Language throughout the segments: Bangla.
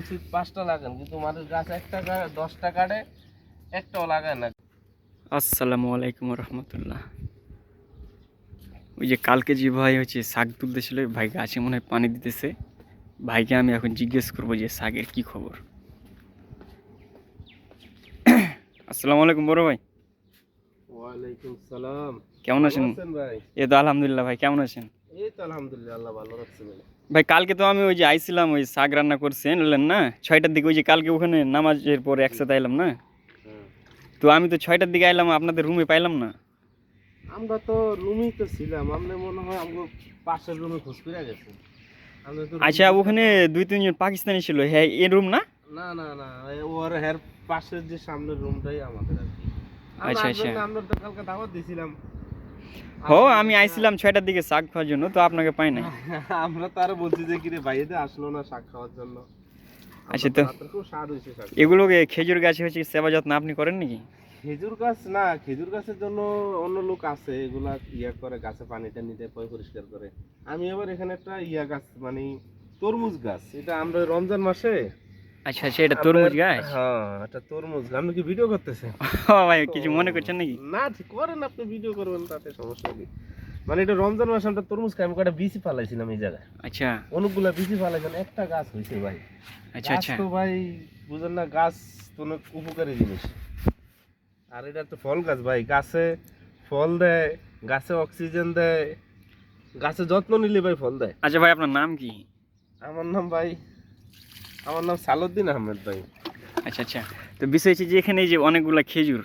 উচিত 5টা লাগান, কিন্তু মানুষ গাছ 1টা 10টা কাটে, একটাও লাগায় না। আসসালামু আলাইকুম রহমতুল্লাহ। ওই যে কালকে যে ভাই হচ্ছে শাক তুলতেছিল, ভাই গাছে মনে হয় পানি দিতেছে। ভাইকে আমি এখন জিজ্ঞেস করবো যে শাকের কি খবর। আসসালামু আলাইকুম বড় ভাই, ওয়ালাইকুম সালাম। কেমন ভালো আছেন? আছেন ভাই? এই তো আলহামদুলিল্লাহ। ভাই কেমন আছেন? এই তো আলহামদুলিল্লাহ, আল্লাহ ভালো রাখছে ভাই। ভাই কালকে তো আমি ওই যে আইছিলাম, ওই শাক রান্না করছেন বললেন না 6টার দিকে, ওই যে কালকে ওখানে নামাজের পরে জি, একসাথে আইলাম না। হ্যাঁ। তো আমি তো 6টার দিকে আইলাম, আপনাদের রুমে পাইলাম না। আমরা তো রুমেই তো ছিলাম, আপনি মনে হয় আমাকে পাশের রুমে খোঁজ করে গেছেন। আমরা তো আচ্ছা, ওখানে 2-3 জন পাকিস্তানি ছিল, হ্যাঁ এই রুম না? না না না, ওর হের পাশের যে সামনের রুমটাই আমাদের আর কি। আমরা আচ্ছা আসবেন আচ্ছা। না, আমরা তো কালকে দাওয়াত দিয়েছিলাম। ও আমি আইছিলাম 6টার দিকে শাক খাওয়ার জন্য, তো আপনাকে পাই নাই। আমরা তো আরো বলছি যে কিরে ভাইয়েদের আসলো না শাক খাওয়ার জন্য। আচ্ছা, তো রাত্রে খুব স্বাদ হয়েছে শাক। এগুলোকে খেজুর গাছে হচ্ছে সেবা যত্ন আপনি করেন নাকি? খেজুর গাছ না, খেজুর গাছের জন্য অন্য লোক আছে, এগুলা ইয়া করে, গাছে পানিটা নিতে পরিষ্কার করে। আমি এবার এখানে একটা ইয়া গাছ, মানে তরমুজ গাছ, এটা আমরা রমজান মাসে আচ্ছা আচ্ছা, এটা তরমুজ গাছ। হ্যাঁ, এটা তরমুজ গাছ। আপনি কি ভিডিও করতেছেন? ও ভাই, কিছু মনে করছেন নাকি? না ঠিক করেন, আপনি ভিডিও করবেন, তাতে সমস্যা নেই। মানে এটা রমজান মাসে আমরা তরমুজ খাই, আমি কটা বিচি ফালাইছিলাম এই জায়গায়, আচ্ছা অনেকগুলা বিচি ফালাইছিলাম, একটা গাছ হয়েছে ভাই। আচ্ছা গাছ আচ্ছা। তো ভাই বুঝেন না, গাছ তো অনেক উপকারী জিনিস। আর এটা তো ফল গাছ ভাই, গাছে ফল দেয়, গাছে অক্সিজেন দেয়, গাছে যত্ন নিলে ভাই ফল দেয়। আচ্ছা ভাই, আপনার নাম কি? আমার নাম ভাই, আমার নাম সালাউদ্দিন আহমেদ ভাই। আচ্ছা আচ্ছা। তো বিষয় হচ্ছে যে এখানে এই যে অনেকগুলা খেজুর,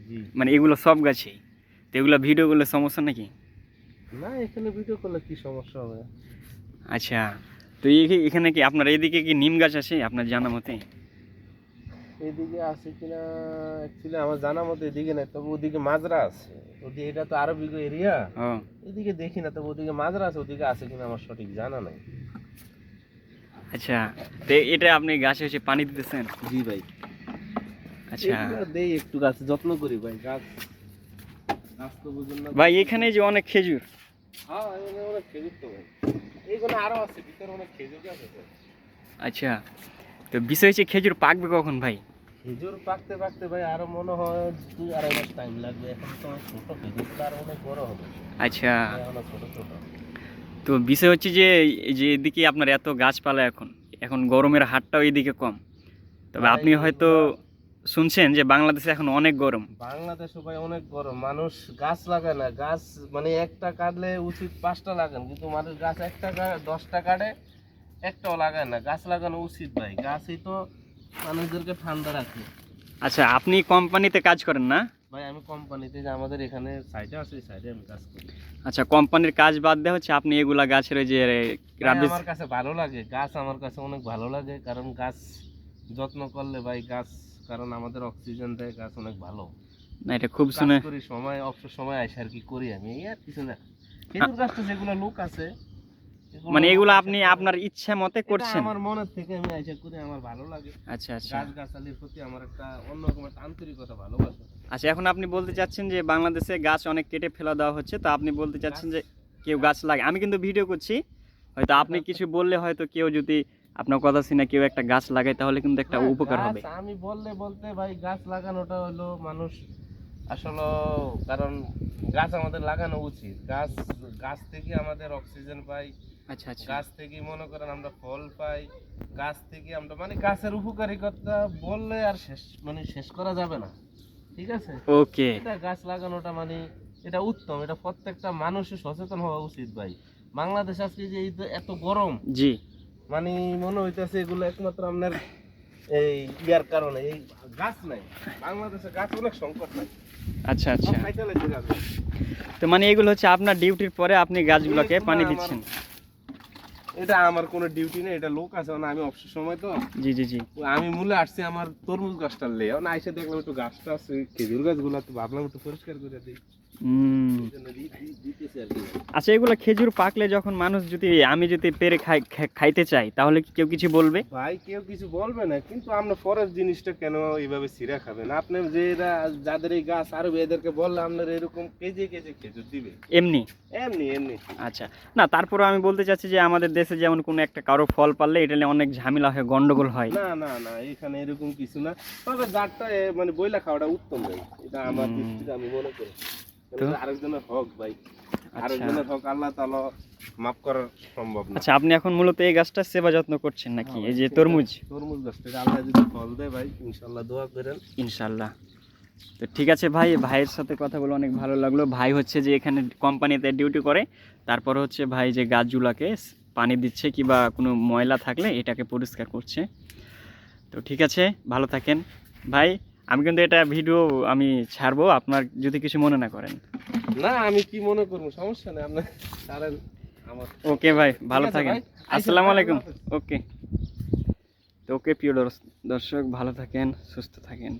জি। মানে এগুলো সব গাছেই, তো এগুলো ভিডিও করলে সমস্যা নাকি? না, এখানে ভিডিও করলে কি সমস্যা হবে? আচ্ছা। তো এখানে কি আপনার এইদিকে কি নিম গাছ আছে আপনার জানা মতে? এদিকে আছে কিনা অ্যাকচুয়ালি আমার জানা মতো এদিকে নাই, তবে ওদিকে মাজরা আছে। ওদিকে এটা তো আরো বিগ এরিয়া, ও এদিকে দেখি না, তবে ওদিকে মাজরা আছে, ওদিকে আছে কিনা আমার সঠিক জানা নাই। আচ্ছা। তো এটা আপনি গাছে হচ্ছে পানি দিতেছেন? জি ভাই। আচ্ছা এগুলো দেই, একটু গাছে যত্ন করি ভাই। গাছ গাছ তো বুঝুন না ভাই, এখানে যে অনেক খেজুর। হ্যাঁ, এখানে অনেক খেজুর তো ভাই, এইগুলো আরো আছে, ভিতরে অনেক খেজুর গাছ আছে। আচ্ছা। তো বিষয় হচ্ছে খেজুর পাকবে কখন ভাই? খেজুর পাকতে পাকতে ভাই আরো মনে হয় 2-2.5 মাস টাইম লাগবে। এখন তো ছোট খেজুর, তো আরো অনেক বড় হবে। আচ্ছা। এখনো ছোট ছোট। তো বিষয় হচ্ছে যে এই যে এদিকে আপনার এত গাছপালা, এখন এখন গরমের হারটাও এদিকে কম। তবে ভাই আপনি হয়তো এগুলা শুনছেন যে বাংলাদেশে এখন অনেক গরম। বাংলাদেশে ভাই অনেক গরম, মানুষ গাছ লাগায় না। গাছ মানে একটা কাটলে উচিত 5টা লাগান, কিন্তু মানুষ গাছ 10টা কাটে, একটাও লাগায় না। গাছ লাগানো উচিত ভাই, গাছই তো মানুষদেরকে ঠান্ডা রাখে। আচ্ছা, আপনি কোম্পানিতে কাজ করেন না? ভাই আমি কোম্পানিতে, যে আমাদের এখানে সাইডে আছে, এই সাইডে আমি কাজ করি। আচ্ছা, কোম্পানির কাজ বাদ দিয়ে হচ্ছে আপনি এগুলা গাছের ওই যে ভাই রাবিশ। আমার কাছে ভালো লাগে গাছ, আমার কাছে অনেক ভালো লাগে, কারণ গাছ যত্ন করলে ভাই, গাছ কারণ আমাদের অক্সিজেন দেয়, গাছ অনেক ভালো। না, এটা খুব কাজ শুনে করি, সময় অবসর সময় আইসা আর কি করি আমি, এই আর কিছু না। খেজুর গাছটা যেগুলো লোক আছে, মানে লোক এগুলো আইসা আপনি করে। আপনার ইচ্ছা মতে এটা করছেন? আমার মনের থেকে আমি আইসা করি, আমার ভালো লাগে। আচ্ছা আচ্ছা। গাছ গাছালির প্রতি আমার একটা অন্যরকম একটা আন্তরিকতা, ভালোবাসা। আচ্ছা, এখন আপনি বলতে চাচ্ছেন যে বাংলাদেশে গাছ অনেক কেটে ফেলা দেওয়া হচ্ছে, তো আপনি বলতে চাচ্ছেন গাছ যে কেউ গাছ লাগে। আমি কিন্তু ভিডিও করছি, হয়তো আপনি কিছু বললে হয়তো কেউ যদি আপনার কথা শুনে কেউ একটা গাছ লাগায়, তাহলে কিন্তু একটা হ্যাঁ, উপকার গাছ হবে। আমি বললে বলতে ভাই, গাছ লাগানোটা হলো মানুষ আসলে, কারণ গাছ আমাদের লাগানো উচিত। গাছ গাছ থেকে আমাদের অক্সিজেন পাই, আচ্ছা আচ্ছা। গাছ থেকে মনে করেন আমরা ফল পাই, গাছ থেকে আমরা, মানে গাছের উপকারিতা বললে আর শেষ, মানে শেষ করা যাবে না। ঠিক আছে, ওকে। এটা গাছ লাগানোটা মানে এটা উত্তম, এটা প্রত্যেকটা মানুষের সচেতন হওয়া উচিত ভাই। বাংলাদেশ আজকে যে এই যে এত গরম, জি। মানে মনে হইতেছে এগুলো একমাত্র আপনার এই ইয়ার কারণে, এই গাছ নাই বাংলাদেশে, গাছ অনেক সংকট নাই। আচ্ছা আচ্ছা। সব কাইটা লাইছে গাছ। তো মানে এগুলো হচ্ছে আপনার ডিউটির পরে আপনি গাছগুলোকে এগুলো পানি আমার- দিচ্ছেন? এটা আমার কোনো ডিউটি নেই, এটা লোক আছে না, আমি অবসর সময় তো জি জি জি। আমি মূলে আসছি আমার তরমুজ গাছটার লে, না এসে দেখলাম একটু গাছটা আছে, খেজুর গাছগুলো, তো ভাবলাম একটু পরিষ্কার করে দিই। হুম। এই জন্য দিতেছি আর কি। আচ্ছা, এগুলো খেজুর পাকলে যখন মানুষ যদি আমি যদি পেরে খাইতে চাই তাহলে কি কেউ কিছু বলবে? ভাই কেউ কিছু বলবে না, কিন্তু আমরা পরের জিনিসটা কেন এইভাবে ছিঁড়া খাবেন? আপনি যে যাদের এই গাছ আরো এদেরকে বললে আপনার এরকম কেজি কেজি খেজুর দিবে এমনি? এমনি এমনি। আচ্ছা, না তারপরে আমি বলতে চাচ্ছি যে আমাদের দেশে যেমন কোনো একটা কারো ফল পারলে এটা নিয়ে অনেক ঝামেলা হয়, গন্ডগোল হয়। না না না, এখানে এরকম কিছু না। তবে যারটা মানে বইলা খাওয়াটা উত্তম ভাই, এটা আমার দিক থেকে আমি মনে করি। তো? আরেকজনের হক ভাই, আচ্ছা আরেকজনের হক আল্লাহ তাআলা মাফ করা সম্ভব না। আচ্ছা, আপনি এখন মূলত এই গাছটা সেবা যত্ন করছেন নাকি? হ্যাঁ এই ভাই, যে এটা তরমুজ? তরমুজ গাছটা আল্লাহ যদি ফল দেয় ভাই, ইনশাআল্লাহ দোয়া করেন। ইনশাল্লাহ। তো ঠিক আছে ভাই, ভাইয়ের সাথে কথা বলে অনেক ভালো লাগলো। ভাই হচ্ছে যে এখানে কোম্পানিতে ডিউটি করে, তারপর হচ্ছে ভাই যে গাছগুলাকে পানি দিচ্ছে কিংবা কোনো ময়লা থাকলে এটাকে পরিষ্কার করছে। তো ঠিক আছে, ভালো থাকেন ভাই। আমি কিন্তু এটা ভিডিও আমি ছাড়বো, আপনার যদি কিছু মনে না করেন। না আমি কি মনে করবো, সমস্যা নেই, আপনি ছাড়েন আমার। ওকে ভাই, ভালো ঠিক আছে থাকেন। ভাই, আসসালামু ভাই, আলাইকুম। আল্লাহ হাফেজ। ওকে। তো ওকে প্রিয় দর্শক, ভালো থাকেন, সুস্থ থাকেন।